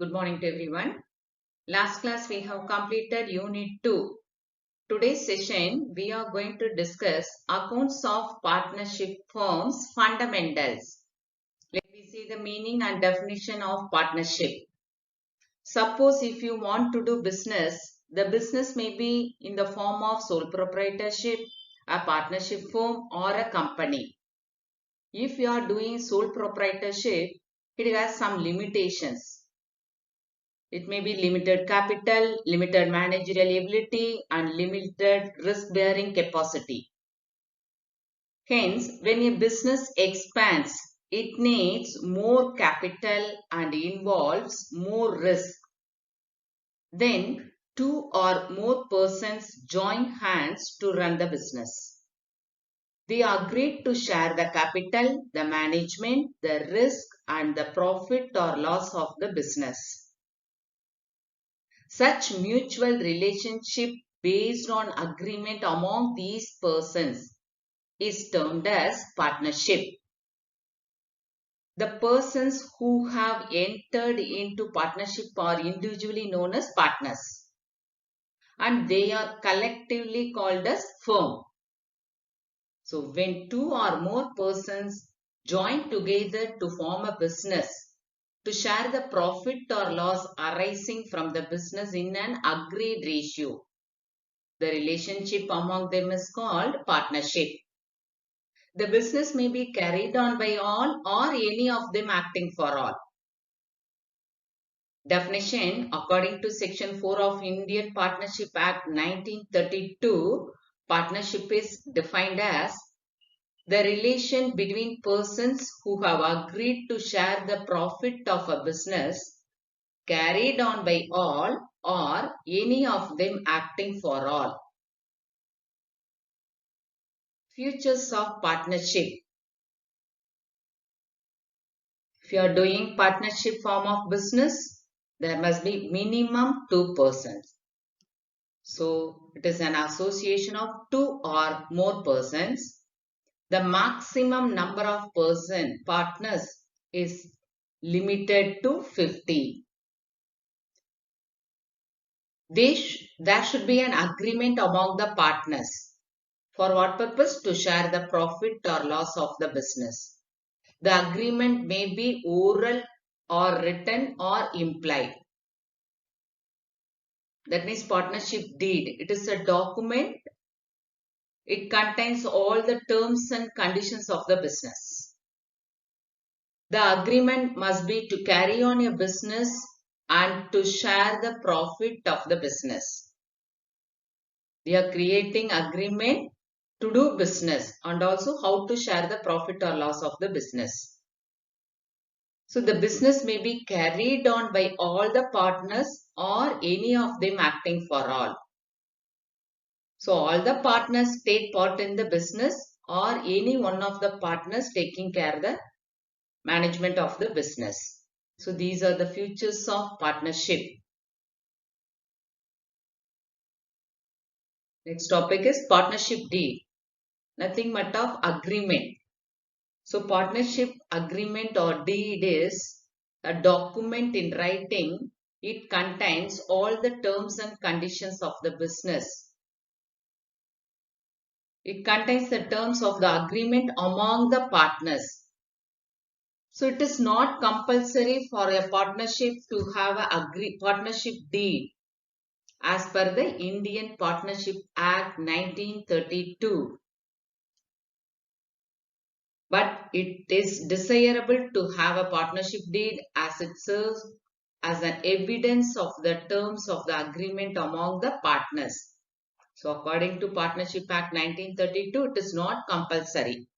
Good morning to everyone. Last class we have completed Unit 2. Today's session we are going to discuss accounts of partnership firms fundamentals. Let me see the meaning and definition of partnership. Suppose if you want to do business, the business may be in the form of sole proprietorship, a partnership firm or a company. If you are doing sole proprietorship, it has some limitations. It may be limited capital, limited managerial ability, and limited risk-bearing capacity. Hence, when a business expands, it needs more capital and involves more risk. Then, two or more persons join hands to run the business. They agreed to share the capital, the management, the risk, and the profit or loss of the business. Such mutual relationship based on agreement among these persons is termed as partnership. The persons who have entered into partnership are individually known as partners, and they are collectively called as firm. So when two or more persons join together to form a business, to share the profit or loss arising from the business in an agreed ratio, the relationship among them is called partnership. The business may be carried on by all or any of them acting for all. Definition: according to Section 4 of Indian Partnership Act 1932, partnership is defined as the relation between persons who have agreed to share the profit of a business carried on by all or any of them acting for all. Features of partnership. If you are doing partnership form of business, there must be minimum 2 persons. So it is an association of 2 or more persons. The maximum number of partners is limited to 50. There should be an agreement among the partners. For what purpose? To share the profit or loss of the business. The agreement may be oral or written or implied. That means partnership deed. It is a document. It contains all the terms and conditions of the business. The agreement must be to carry on a business and to share the profit of the business. We are creating agreement to do business and also how to share the profit or loss of the business. So the business may be carried on by all the partners or any of them acting for all. So all the partners take part in the business or any one of the partners taking care of the management of the business. So these are the features of partnership. Next topic is partnership deed. Nothing but of agreement. So partnership agreement or deed is a document in writing. It contains all the terms and conditions of the business. It contains the terms of the agreement among the partners. So it is not compulsory for a partnership to have a partnership deed as per the Indian Partnership Act 1932. But it is desirable to have a partnership deed as it serves as an evidence of the terms of the agreement among the partners. So according to Partnership Act 1932, it is not compulsory.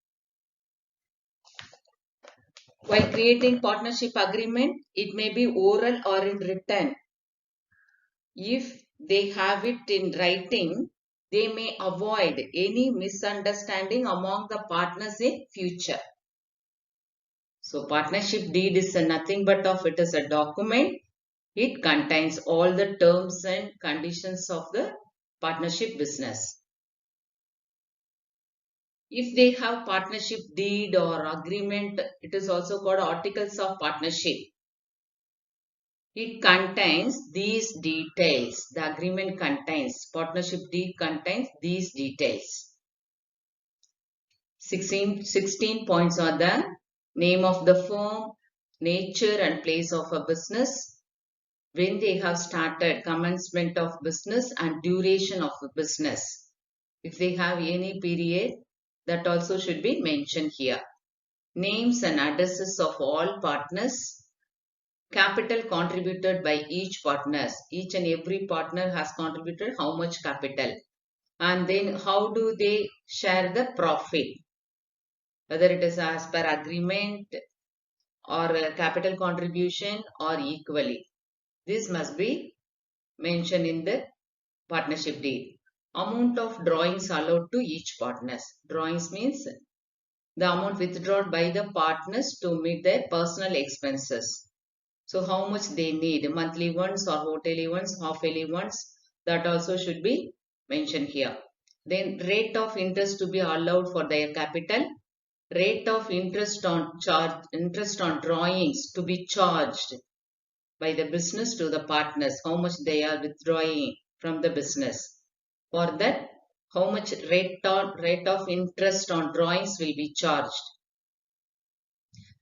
While creating partnership agreement, it may be oral or in written. If they have it in writing, they may avoid any misunderstanding among the partners in future. So partnership deed is nothing but it is a document. It contains all the terms and conditions of the partnership business. If they have partnership deed or agreement, it is also called articles of partnership. It contains these details. The agreement contains, partnership deed contains these details. 16 points are the name of the firm, nature and place of a business, when they have started, commencement of business and duration of the business. If they have any period, that also should be mentioned here. Names and addresses of all partners, capital contributed by each partners. Each and every partner has contributed how much capital. And then how do they share the profit? Whether it is as per agreement or capital contribution or equally. This must be mentioned in the partnership deed. Amount of drawings allowed to each partners. Drawings means the amount withdrawn by the partners to meet their personal expenses. So how much they need, monthly ones or quarterly ones, half-yearly ones, that also should be mentioned here. Then rate of interest to be allowed for their capital, rate of interest on drawings to be charged by the business to the partners, how much they are withdrawing from the business. For that, how much rate of interest on drawings will be charged.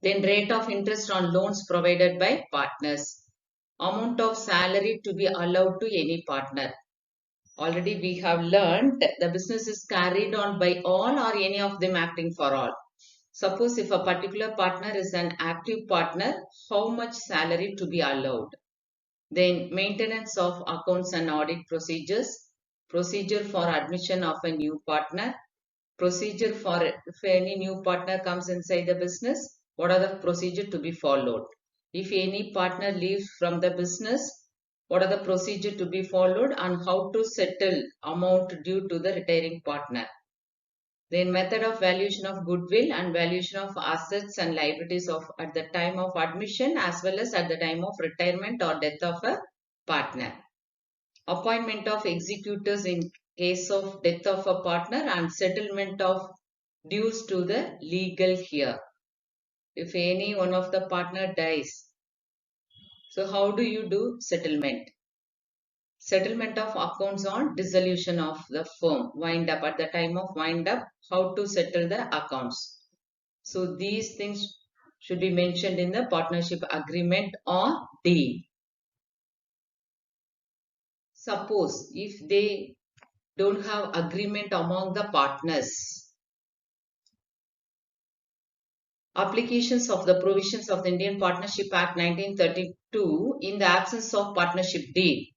Then rate of interest on loans provided by partners. Amount of salary to be allowed to any partner. Already we have learned the business is carried on by all or any of them acting for all. Suppose if a particular partner is an active partner, how much salary to be allowed. Then maintenance of accounts and audit procedures, procedure for admission of a new partner, procedure for if any new partner comes inside the business, what are the procedure to be followed? If any partner leaves from the business, what are the procedure to be followed and how to settle amount due to the retiring partner? Then method of valuation of goodwill and valuation of assets and liabilities of at the time of admission as well as at the time of retirement or death of a partner. Appointment of executors in case of death of a partner and settlement of dues to the legal heir. If any one of the partner dies, so how do you do settlement? Settlement of accounts on dissolution of the firm, wind up, at the time of wind up, how to settle the accounts. So these things should be mentioned in the partnership agreement or deed. Suppose if they don't have agreement among the partners, applications of the provisions of the Indian Partnership Act 1932 in the absence of partnership deed.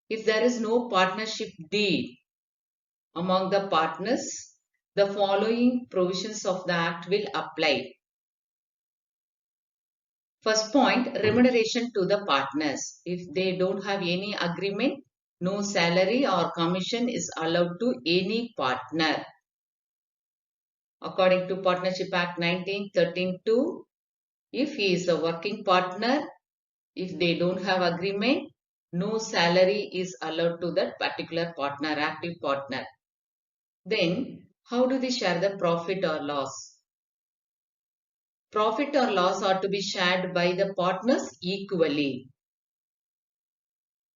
If there is no partnership deed among the partners, the following provisions of the Act will apply. First point, remuneration to the partners. If they don't have any agreement, no salary or commission is allowed to any partner. According to Partnership Act 1932, if he is a working partner, if they don't have agreement, no salary is allowed to that particular partner, active partner. Then, how do they share the profit or loss? Profit or loss are to be shared by the partners equally.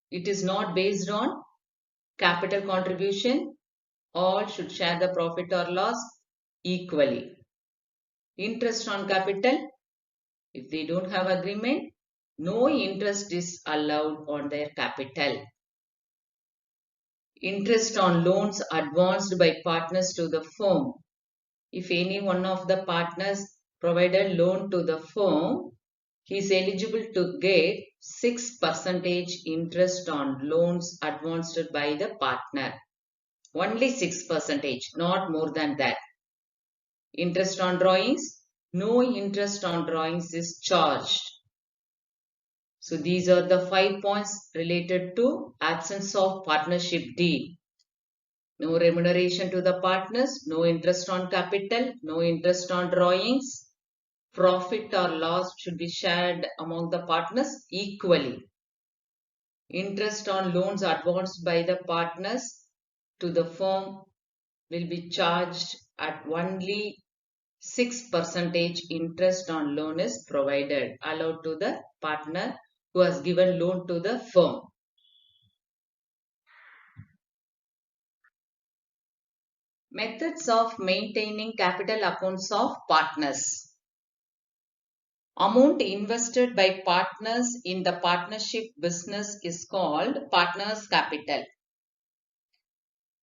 It is not based on capital contribution. All should share the profit or loss equally. Interest on capital, if they don't have agreement, no interest is allowed on their capital. Interest on loans advanced by partners to the firm. If any one of the partners provided loan to the firm, he is eligible to get 6% interest on loans advanced by the partner. Only 6%, not more than that. Interest on drawings, no interest on drawings is charged. So these are the 5 points related to absence of partnership deed. No remuneration to the partners, no interest on capital, no interest on drawings. Profit or loss should be shared among the partners equally. Interest on loans advanced by the partners to the firm will be charged at only 6% interest on loan is provided, allowed to the partner who has given loan to the firm. Methods of maintaining capital accounts of partners. Amount invested by partners in the partnership business is called partners' capital.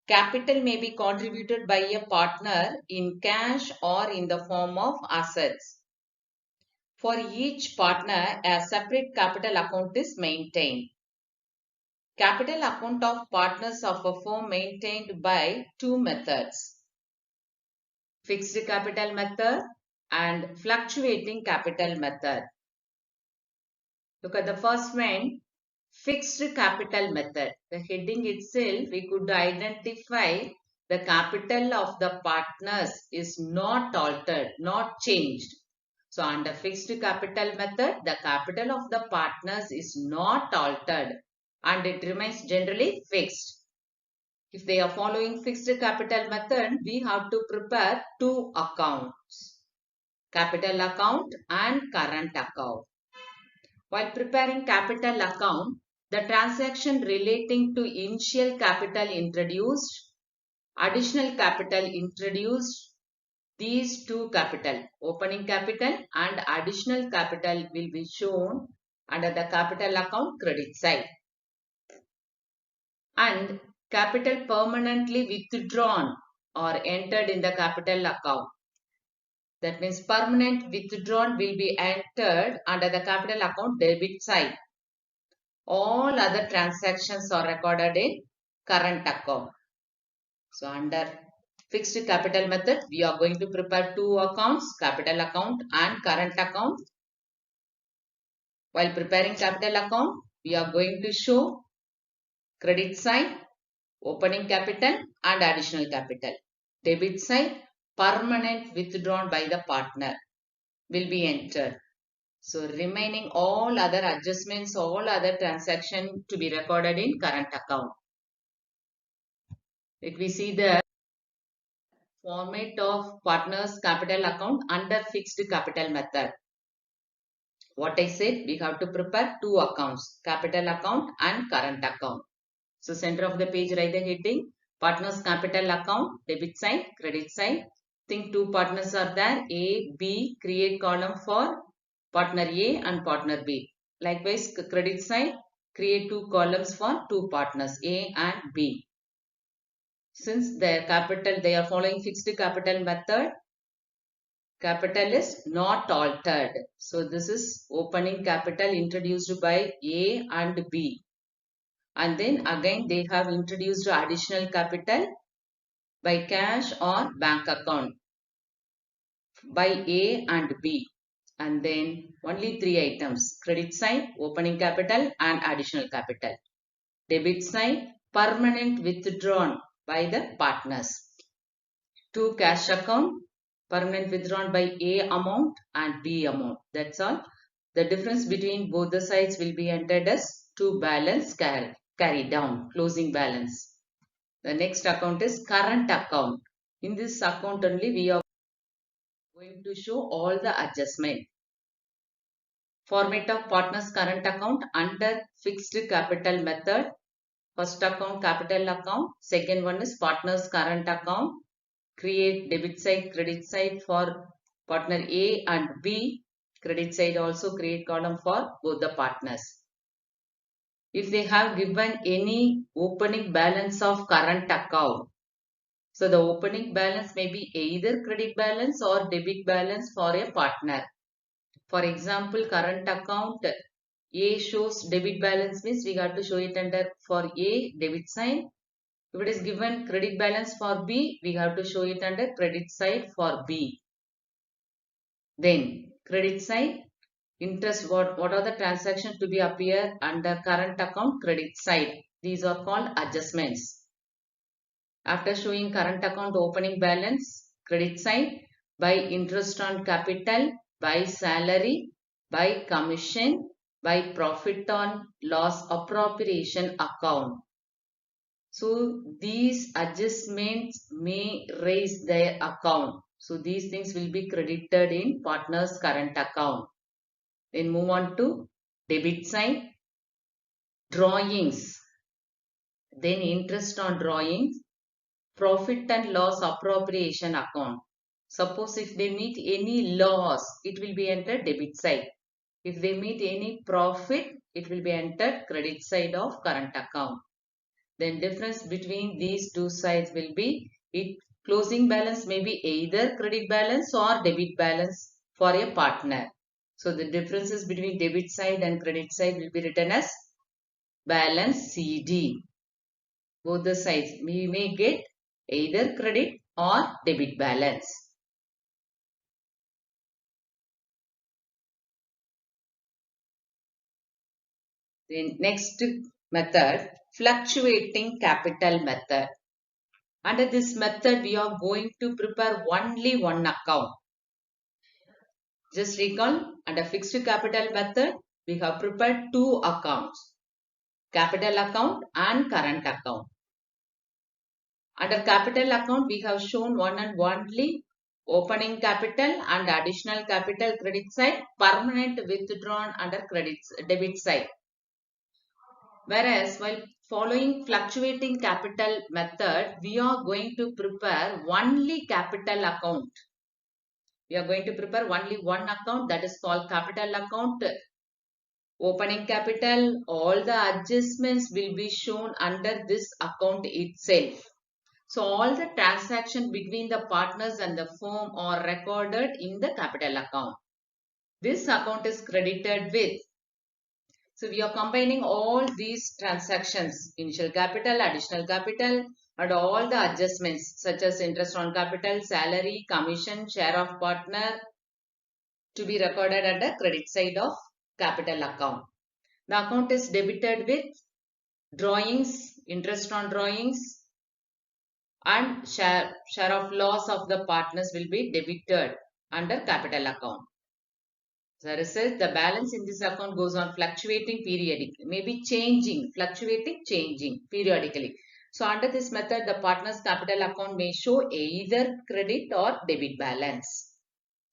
Capital may be contributed by a partner in cash or in the form of assets. For each partner, a separate capital account is maintained. Capital account of partners of a firm maintained by two methods: fixed capital method and fluctuating capital method. Look at the first one, fixed capital method. The heading itself, we could identify the capital of the partners is not altered, not changed. So under fixed capital method, the capital of the partners is not altered and it remains generally fixed. If they are following fixed capital method, we have to prepare two accounts, capital account and current account. While preparing capital account, the transaction relating to initial capital introduced, additional capital introduced, these two capital, opening capital and additional capital will be shown under the capital account credit side. And capital permanently withdrawn or entered in the capital account. That means permanent withdrawn will be entered under the capital account debit side. All other transactions are recorded in current account. So under fixed capital method, we are going to prepare two accounts, capital account and current account. While preparing capital account, we are going to show credit side, opening capital and additional capital. Debit side, permanent withdrawn by the partner will be entered. So remaining all other adjustments, all other transactions to be recorded in current account. If we see the format of partners capital account under fixed capital method. What I said, we have to prepare two accounts, capital account and current account. So center of the page, write the heading, partners capital account, debit side, credit side. Think two partners are there, A, B, create column for partner A and partner B. Likewise, credit side, create two columns for two partners A and B. Since their capital, they are following fixed capital method, capital is not altered. So this is opening capital introduced by A and B. And then again they have introduced additional capital by cash or bank account by A and B. And then only three items, credit side, opening capital and additional capital. Debit side, permanent withdrawn by the partners. Two cash account, permanent withdrawn by A amount and B amount. That's all. The difference between both the sides will be entered as two balance carry down, closing balance. The next account is current account. In this account only we are going to show all the adjustment. Format of partners current account under fixed capital method. First account capital account. Second one is partners current account. Create debit side, credit side for partner A and B. Credit side also create column for both the partners. If they have given any opening balance of current account, so the opening balance may be either credit balance or debit balance for a partner. For example, current account A shows debit balance means we got to show it under for A debit side. If it is given credit balance for B, we have to show it under credit side for B. Then credit side, interest, what are the transactions to be appear under current account credit side. These are called adjustments. After showing current account opening balance, credit side, by interest on capital, by salary, by commission, by profit on loss appropriation account. So these adjustments may raise their account. So these things will be credited in partner's current account. Then move on to debit side, drawings, then interest on drawings, profit and loss appropriation account. Suppose if they meet any loss, it will be entered debit side. If they meet any profit, it will be entered credit side of current account. Then difference between these two sides will be closing balance may be either credit balance or debit balance for a partner. So the differences between debit side and credit side will be written as balance CD. Both the sides we may get either credit or debit balance. The next method, fluctuating capital method. Under this method, we are going to prepare only one account. Just recall, under fixed capital method, we have prepared two accounts, capital account and current account. Under capital account, we have shown one and only opening capital and additional capital credit side, permanent withdrawn under debit side. Whereas while following fluctuating capital method, we are going to prepare only capital account. We are going to prepare only one account, that is called capital account. Opening capital, all the adjustments will be shown under this account itself. So all the transactions between the partners and the firm are recorded in the capital account. This account is credited with. So we are combining all these transactions, initial capital, additional capital, and all the adjustments such as interest on capital, salary, commission, share of partner to be recorded at the credit side of capital account. The account is debited with drawings, interest on drawings, and share of loss of the partners will be debited under capital account. The result, the balance in this account goes on fluctuating periodically, maybe changing, fluctuating, changing periodically. So under this method, the partner's capital account may show either credit or debit balance.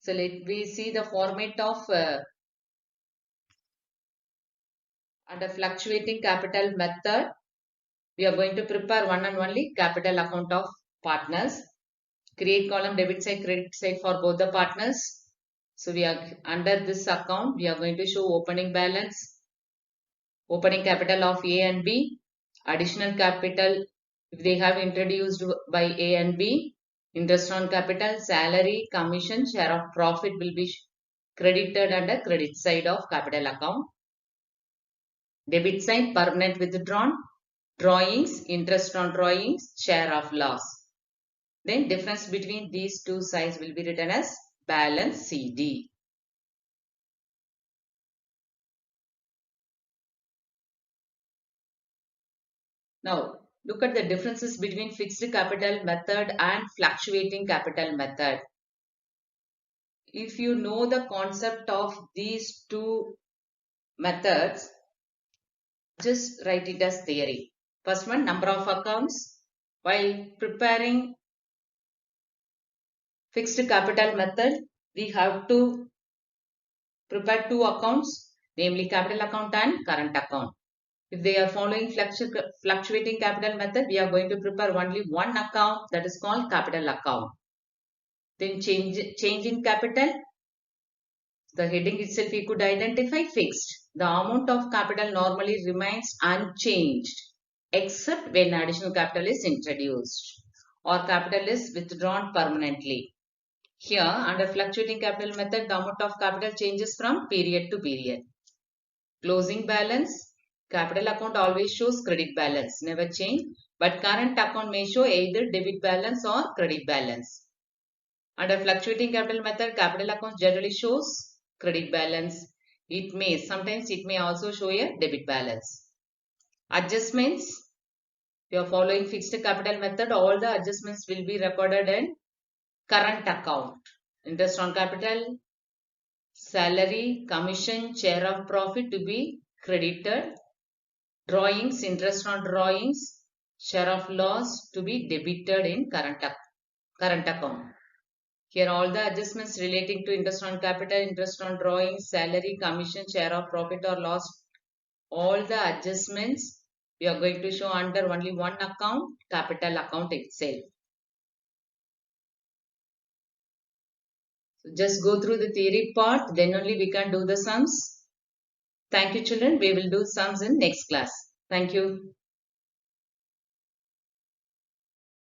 So let me see the format of under fluctuating capital method. We are going to prepare one and only capital account of partners. Create column debit side, credit side for both the partners. So we are under this account, we are going to show opening balance, opening capital of A and B, additional capital if they have introduced by A and B, interest on capital, salary, commission, share of profit will be credited under credit side of capital account. Debit side, permanent withdrawn, drawings, interest on drawings, share of loss. Then difference between these two sides will be written as balance CD. Now, look at the differences between fixed capital method and fluctuating capital method. If you know the concept of these two methods, just write it as theory. First one, number of accounts. While preparing fixed capital method, we have to prepare two accounts, namely capital account and current account. If they are following fluctuating capital method, we are going to prepare only one account, that is called capital account. Then change in capital. The heading itself we could identify fixed. The amount of capital normally remains unchanged except when additional capital is introduced or capital is withdrawn permanently. Here under fluctuating capital method, the amount of capital changes from period to period. Closing balance, capital account always shows credit balance, never change, but current account may show either debit balance or credit balance. Under fluctuating capital method, capital account generally shows credit balance. Sometimes it may also show a debit balance. Adjustments, we are following fixed capital method, all the adjustments will be recorded in current account. Interest on capital, salary, commission, share of profit to be credited. Drawings, interest on drawings, share of loss to be debited in current account. Here all the adjustments relating to interest on capital, interest on drawings, salary, commission, share of profit or loss, all the adjustments we are going to show under only one account, capital account itself. So just go through the theory part, then only we can do the sums. Thank you children. We will do sums in next class. Thank you.